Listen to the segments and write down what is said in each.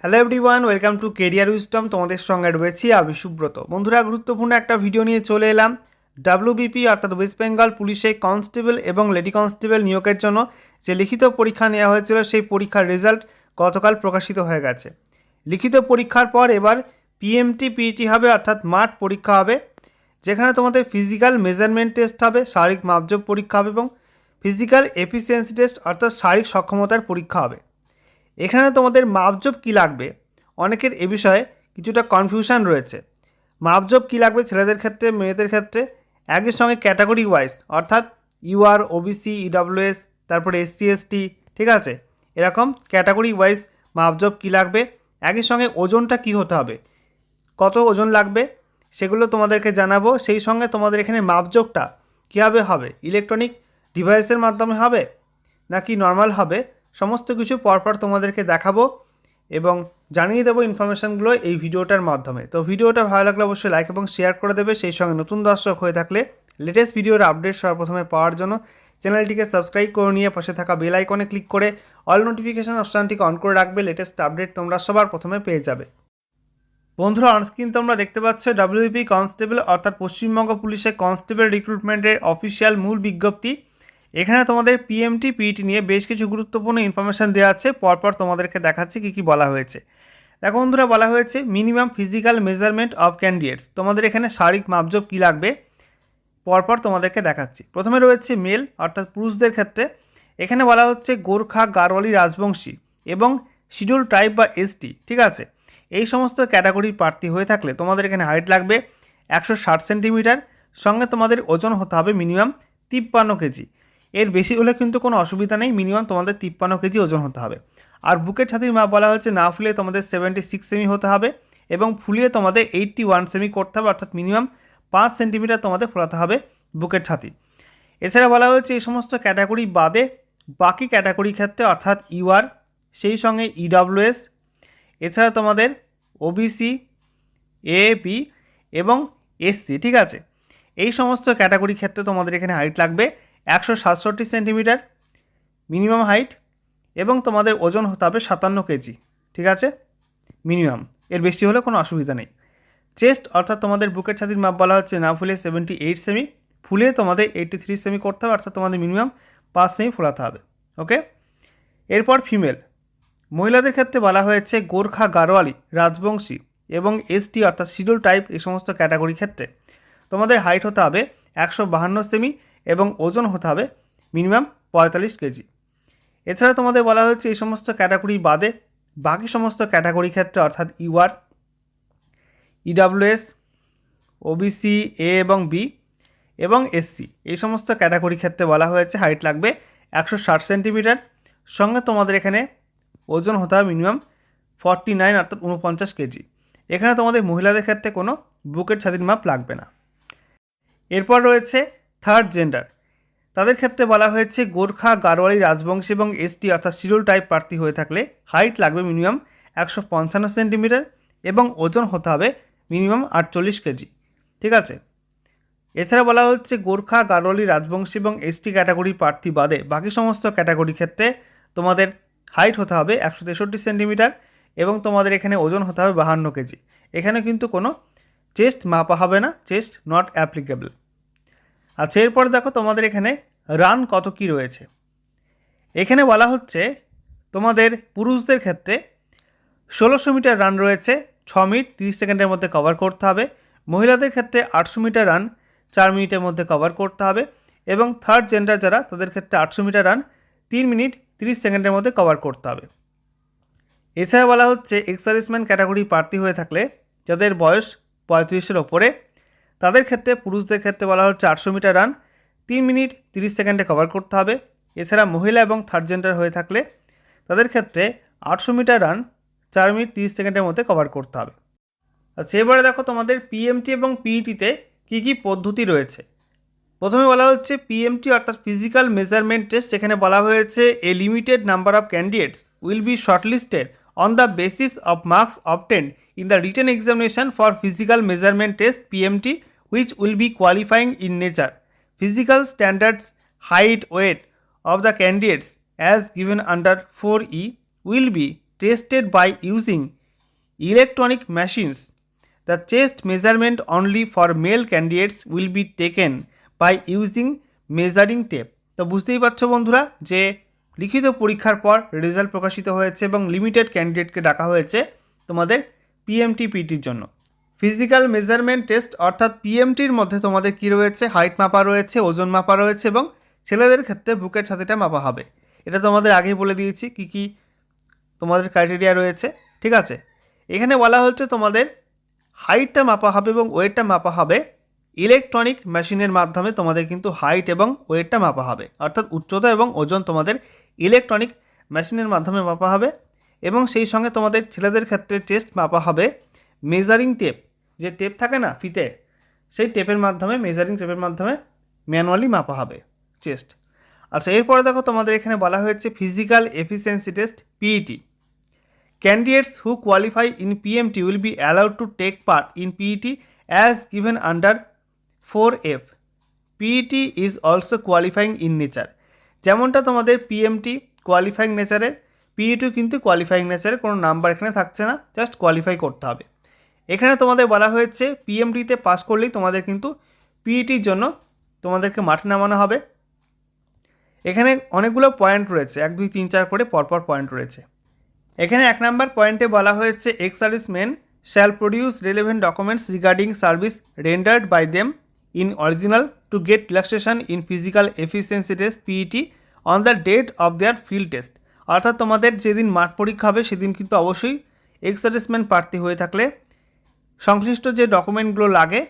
Hello everyone, welcome to career wisdom. তোমাদের সঙ্গে রয়েছি আমি সুব্রত। বন্ধুরা, গুরুত্বপূর্ণ একটা ভিডিও নিয়ে চলে এলাম। ডাব্লিউবিপি অর্থাৎ ওয়েস্ট বেঙ্গল পুলিশে কনস্টেবল এবং লেডি কনস্টেবল নিয়োগের জন্য যে লিখিত পরীক্ষা নেওয়া হয়েছিল সেই পরীক্ষার রেজাল্ট গতকাল প্রকাশিত হয়ে গেছে। লিখিত পরীক্ষার পর এবার পিএমটি পিইটি হবে, অর্থাৎ মাঠ পরীক্ষা হবে, যেখানে তোমাদের ফিজিক্যাল মেজারমেন্ট টেস্ট হবে, শারীরিক মাপজোক পরীক্ষা হবে এবং ফিজিক্যাল এফিসিয়েন্সি টেস্ট অর্থাৎ শারীরিক সক্ষমতার পরীক্ষা হবে। এখানে তোমাদের মাপজোপ কী লাগবে, অনেকের এ বিষয়ে কিছুটা কনফিউশন রয়েছে। মাপজোপ কী লাগবে ছেলেদের ক্ষেত্রে, মেয়েদের ক্ষেত্রে, একই সঙ্গে ক্যাটাগরি ওয়াইজ, অর্থাৎ ইউআর, ওবিসি, ইডব্লিউএস, তারপরে এসসি এসটি, ঠিক আছে, এরকম ক্যাটাগরি ওয়াইজ মাপজোপ কী লাগবে, একই সঙ্গে ওজনটা কী হতে হবে, কত ওজন লাগবে সেগুলো তোমাদেরকে জানাবো। সেই সঙ্গে তোমাদের এখানে মাপজোকটা কীভাবে হবে, ইলেকট্রনিক ডিভাইসের মাধ্যমে হবে নাকি নর্মাল হবে, সমস্ত কিছু পরপর তোমাদেরকে দেখাবো এবং জানিয়ে দেবো ইনফরমেশানগুলো এই ভিডিওটার মাধ্যমে। তো ভিডিওটা ভালো লাগলে অবশ্যই লাইক এবং শেয়ার করে দেবে। সেই সঙ্গে নতুন দর্শক হয়ে থাকলে লেটেস্ট ভিডিওর আপডেট সর্বপ্রথমে পাওয়ার জন্য চ্যানেলটিকে সাবস্ক্রাইব করে নিয়ে পাশে থাকা বেল আইকনে ক্লিক করে অল নোটিফিকেশান অপশানটিকে অন করে রাখবে। লেটেস্ট আপডেট তোমরা সবার প্রথমে পেয়ে যাবে। বন্ধুরা, অনস্ক্রিন তোমরা দেখতে পাচ্ছ ডাব্লিউবিপি কনস্টেবল অর্থাৎ পশ্চিমবঙ্গ পুলিশে কনস্টেবল রিক্রুটমেন্টের অফিসিয়াল মূল বিজ্ঞপ্তি। এখানে তোমাদের পিএমটি পিইটি নিয়ে বেশ কিছু গুরুত্বপূর্ণ ইনফরমেশান দেওয়া আছে, পরপর তোমাদেরকে দেখাচ্ছি কী কী বলা হয়েছে। দেখো বন্ধুরা, বলা হয়েছে minimum physical measurement of candidates. তোমাদের এখানে শারীরিক মাপজোক কী লাগবে পরপর তোমাদেরকে দেখাচ্ছি। প্রথমে রয়েছে মেল অর্থাৎ পুরুষদের ক্ষেত্রে। এখানে বলা হচ্ছে গোর্খা, গারোয়ালি, রাজবংশী এবং শিডিউল ট্রাইব বা এসটি, ঠিক আছে, এই সমস্ত ক্যাটাগরির প্রার্থী হয়ে থাকলে তোমাদের এখানে হাইট লাগবে 160 সেন্টিমিটার, সঙ্গে তোমাদের ওজন হতে হবে মিনিমাম 53 কেজি। এর বেশি হলে কিন্তু কোনো অসুবিধা নেই, মিনিমাম তোমাদের 53 কেজি ওজন হতে হবে। আর বুকের ছাতির মাপ বলা হচ্ছে না ফুলিয়ে তোমাদের 76 সেমি হতে হবে এবং ফুলিয়ে তোমাদের 81 সেমি করতে হবে, অর্থাৎ মিনিমাম 5 সেন্টিমিটার তোমাদের ফোলাতে হবে বুকের ছাতি। এছাড়া বলা হয়েছে এই সমস্ত ক্যাটাগরি বাদে বাকি ক্যাটাগরির ক্ষেত্রে, অর্থাৎ ইউআর, সেই সঙ্গে ইডব্লিউএস, এছাড়া তোমাদের ওবিসি, এএপি এবং এসসি, ঠিক আছে, এই সমস্ত ক্যাটাগরির ক্ষেত্রে তোমাদের এখানে হাইট লাগবে 167 সেন্টিমিটার মিনিমাম হাইট এবং তোমাদের ওজন হতে হবে 57 কেজি, ঠিক আছে, মিনিমাম। এর বেশি হলে কোনো অসুবিধা নেই। চেস্ট অর্থাৎ তোমাদের বুকের ছাতির মাপ বলা হচ্ছে না ফুলে 78 সেমি, ফুলে তোমাদের 83 সেমি করতে হবে, অর্থাৎ তোমাদের মিনিমাম 5 সেমি ফোলাতে হবে। ওকে, এরপর ফিমেল মহিলাদের ক্ষেত্রে বলা হয়েছে গোর্খা, গারোয়ালি, রাজবংশী এবং এসটি অর্থাৎ শিডিউল টাইপ, এই সমস্ত ক্যাটাগরি ক্ষেত্রে তোমাদের হাইট হতে হবে 152 সেমি এবং ওজন হতে হবে মিনিমাম 45 কেজি। এছাড়া তোমাদের বলা হচ্ছে এই সমস্ত ক্যাটাগরি বাদে বাকি সমস্ত ক্যাটাগরি ক্ষেত্রে, অর্থাৎ ইউআর, ইডব্লিউএস, ওবিসি এ এবং বি এবং এসসি, এই সমস্ত ক্যাটাগরি ক্ষেত্রে বলা হয়েছে হাইট লাগবে 160 সেন্টিমিটার, সঙ্গে তোমাদের এখানে ওজন হতে হবে মিনিমাম 49 অর্থাৎ 49 কেজি। এখানে তোমাদের মহিলাদের ক্ষেত্রে কোনো বুকের ছাতির মাপ লাগবে না। এরপর রয়েছে থার্ড জেন্ডার। তাদের ক্ষেত্রে বলা হয়েছে গোর্খা, গারোয়ালি, রাজবংশী এবং এসটি অর্থাৎ শিডিউল টাইপ প্রার্থী হয়ে থাকলে হাইট লাগবে মিনিমাম 155 সেন্টিমিটার এবং ওজন হতে হবে মিনিমাম 48 কেজি, ঠিক আছে। এছাড়া বলা হচ্ছে গোর্খা, গারোয়ালি, রাজবংশী এবং এসটি ক্যাটাগরি প্রার্থী বাদে বাকি সমস্ত ক্যাটাগরি ক্ষেত্রে তোমাদের হাইট হতে হবে 163 সেন্টিমিটার এবং তোমাদের এখানে ওজন হতে হবে 52 কেজি। এখানে কিন্তু কোনো চেস্ট মাপা হবে না, চেস্ট নট অ্যাপ্লিকেবল। আচ্ছা, এরপর দেখো তোমাদের এখানে রান কত কী রয়েছে। এখানে বলা হচ্ছে তোমাদের পুরুষদের ক্ষেত্রে 1600 মিটার রান রয়েছে, 6 মিনিট 30 সেকেন্ডের মধ্যে কভার করতে হবে। মহিলাদের ক্ষেত্রে 800 মিটার রান 4 মিনিটের মধ্যে কভার করতে হবে এবং থার্ড জেন্ডার যারা, তাদের ক্ষেত্রে 800 মিটার রান 3 মিনিট 30 সেকেন্ডের মধ্যে কভার করতে হবে। এছাড়া বলা হচ্ছে এক্সার্ভিসম্যান ক্যাটাগরি প্রার্থী হয়ে থাকলে যাদের বয়স 35-এর ওপরে, তাদের ক্ষেত্রে পুরুষদের ক্ষেত্রে বলা হচ্ছে 800 মিটার রান 3 মিনিট 30 সেকেন্ডে কভার করতে হবে। এছাড়া মহিলা এবং থার্ড জেন্ডার হয়ে থাকলে তাদের ক্ষেত্রে 800 মিটার রান 4 মিনিট 30 সেকেন্ডের মধ্যে কভার করতে হবে। আচ্ছা, এবারে দেখো তোমাদের পিএমটি এবং পিইটিতে কী কী পদ্ধতি রয়েছে। প্রথমে বলা হচ্ছে পিএমটি অর্থাৎ ফিজিক্যাল মেজারমেন্ট টেস্ট। সেখানে বলা হয়েছে a limited number of candidates will be shortlisted on the basis of marks obtained in the written examination for physical measurement test PMT, which will be qualifying in nature. Physical standards, height, weight of the candidates as given under 4E will be tested by using electronic machines. The chest measurement only for male candidates will be taken by using measuring tape. তো বুঝতেই পারছো বন্ধুরা যে লিখিত পরীক্ষার পর result প্রকাশিত হয়েছে এবং লিমিটেড ক্যান্ডিডেটকে ডাকা হয়েছে তোমাদের পিএমটি-পিটির জন্য। ফিজিক্যাল মেজারমেন্ট টেস্ট অর্থাৎ পিএমটির মধ্যে তোমাদের কী রয়েছে, হাইট মাপা রয়েছে, ওজন মাপা রয়েছে এবং ছেলেদের ক্ষেত্রে বুকের ছাতিটা মাপা হবে। এটা তোমাদের আগেই বলে দিয়েছি কী কী তোমাদের ক্রাইটেরিয়া রয়েছে, ঠিক আছে। এখানে বলা হচ্ছে তোমাদের হাইটটা মাপা হবে এবং ওয়েটটা মাপা হবে ইলেকট্রনিক মেশিনের মাধ্যমে। তোমাদের কিন্তু হাইট এবং ওয়েটটা মাপা হবে, অর্থাৎ উচ্চতা এবং ওজন তোমাদের ইলেকট্রনিক মেশিনের মাধ্যমে মাপা হবে এবং সেই সঙ্গে তোমাদের ছেলেদের ক্ষেত্রে চেস্ট মাপা হবে মেজারিং টেপ, যে টেপ থাকে না ফিতে, সেই টেপের মাধ্যমে, মেজারিং টেপের মাধ্যমে ম্যানুয়ালি মাপা হবে চেস্ট। আচ্ছা, এরপরে দেখো তোমাদের এখানে বলা হয়েছে physical efficiency test PET. Candidates who qualify in PMT will be allowed to take part in PET as given under 4F. PET is also qualifying in nature. যেমনটা তোমাদের পিএমটি কোয়ালিফাইং নেচারের, পিইটিও কিন্তু কোয়ালিফাইং নেচারের, কোনো নাম্বার এখানে থাকছে না, just qualify করতে হবে। এখানে তোমাদের বলা হয়েছে পিএমটিতে পাস করলেই তোমাদের কিন্তু পিইটির জন্য তোমাদেরকে মাঠে নামানো হবে। এখানে অনেকগুলো পয়েন্ট রয়েছে, 1 2 3 4 করে পরপর পয়েন্ট রয়েছে। এখানে 1 নম্বর পয়েন্টে বলা হয়েছে ex serviceman shall produce relevant documents regarding service rendered by them in original to get relaxation in physical efficiency test PET on the date of their field test. অর্থাৎ তোমাদের যেদিন মাঠ পরীক্ষা হবে সেদিন কিন্তু অবশ্যই এক্স সার্ভিসম্যান প্রার্থী হয়ে থাকলে সংশ্লিষ্ট যে ডকুমেন্টগুলো লাগে,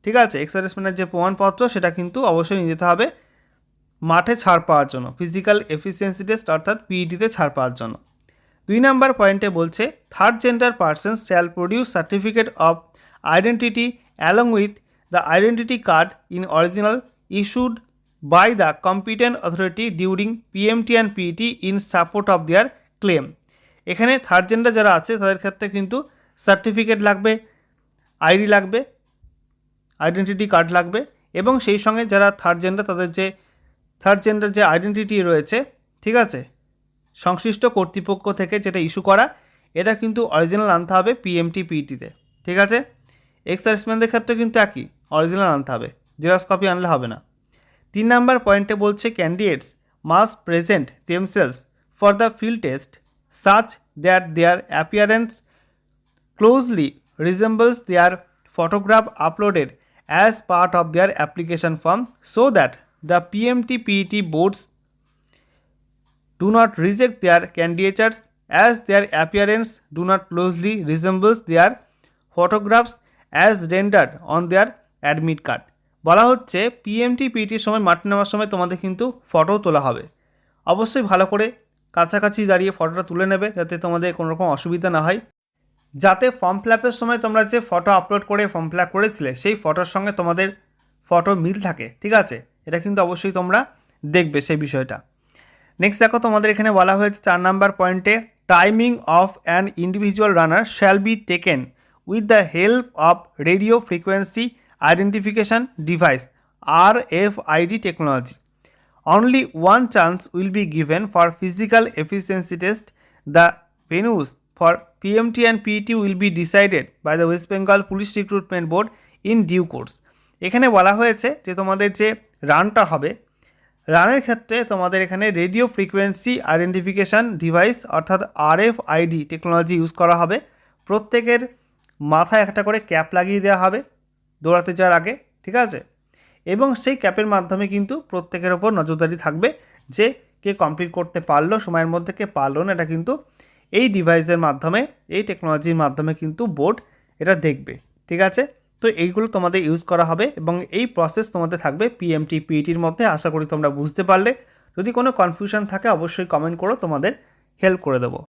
ঠিক আছে, এক্স সার্ভিসম্যানের যে প্রমাণপত্র সেটা কিন্তু অবশ্যই নিয়ে যেতে হবে মাঠে ছাড় পাওয়ার জন্য, ফিজিক্যাল এফিসিয়েন্সি টেস্ট অর্থাৎ পিইটিতে ছাড় পাওয়ার জন্য। 2 নম্বর পয়েন্টে বলছে third gender persons shall produce certificate of identity along with the identity card in original issued by the competent authority during PMT and PET in support of their claim. এখানে third gender যারা আছে তাদের ক্ষেত্রে কিন্তু certificate লাগবে, ID লাগবে, identity card লাগবে এবং সেই সঙ্গে যারা থার্ড জেন্ডার তাদের যে থার্ড জেন্ডার যে আইডেন্টিটি রয়েছে, ঠিক আছে, সংশ্লিষ্ট কর্তৃপক্ষ থেকে যেটা ইস্যু করা, এটা কিন্তু অরিজিনাল আনতে হবে পিএমটি পিইটিতে, ঠিক আছে। এক্স সার্ভিসম্যানদের ক্ষেত্রে কিন্তু একই, অরিজিনাল আনতে হবে, জেরক্স কপি আনলে হবে না। 3 নম্বর পয়েন্টে বলছে candidates must present themselves for the field test such that their appearance closely resembles their photograph uploaded as part of their application form so that the PMT PET boards do not reject their candidatures as their appearance do not closely resembles their photographs as rendered on their admit card. বলা হচ্ছে PMT পিইটির সময় মাঠে নেওয়ার সময় তোমাদের কিন্তু photo তোলা হবে, অবশ্যই ভালো করে কাছাকাছি দাঁড়িয়ে ফটোটা তুলে নেবে যাতে তোমাদের কোনো রকম অসুবিধা না হয়, যাতে ফর্ম ফিল আপের সময় তোমরা যে ফটো আপলোড করে ফর্ম ফিল আপ করেছিলে সেই ফটোর সঙ্গে তোমাদের ফটো মিল থাকে, ঠিক আছে। এটা কিন্তু অবশ্যই তোমরা দেখবে সেই বিষয়টা। নেক্সট দেখো তোমাদের এখানে বলা হয়েছে 4 নম্বর পয়েন্টে timing of an individual runner shall be taken with the help of radio frequency identification device RFID technology. Only one chance will be given for physical efficiency test. The venues for PMT and PET will be decided by the West Bengal police recruitment board in due course. এখানে বলা হয়েছে যে তোমাদের যে রানটা হবে, রানের ক্ষেত্রে তোমাদের এখানে রেডিও ফ্রিকোয়েন্সি আইডেন্টিফিকেশান ডিভাইস অর্থাৎ RFID টেকনোলজি ইউজ করা হবে। প্রত্যেকের মাথায় একটা করে ক্যাপ লাগিয়ে দেওয়া হবে দৌড়াতে যাওয়ার আগে, ঠিক আছে, এবং সেই ক্যাপের মাধ্যমে কিন্তু প্রত্যেকের ওপর নজরদারি থাকবে যে কে কমপ্লিট করতে পারলো সময়ের মধ্যে, কে পারলো না, এটা কিন্তু এই ডিভাইসের মাধ্যমে, এই টেকনোলজির মাধ্যমে কিন্তু বোর্ড এটা দেখবে, ঠিক আছে। তো এইগুলো তোমাদের ইউজ করা হবে এবং এই প্রসেস তোমাদের থাকবে পিএমটি পিইটির মধ্যে। আশা করি তোমরা বুঝতে পারলে। যদি কোনো কনফিউশন থাকে অবশ্যই কমেন্ট করো, তোমাদের হেল্প করে দেবো।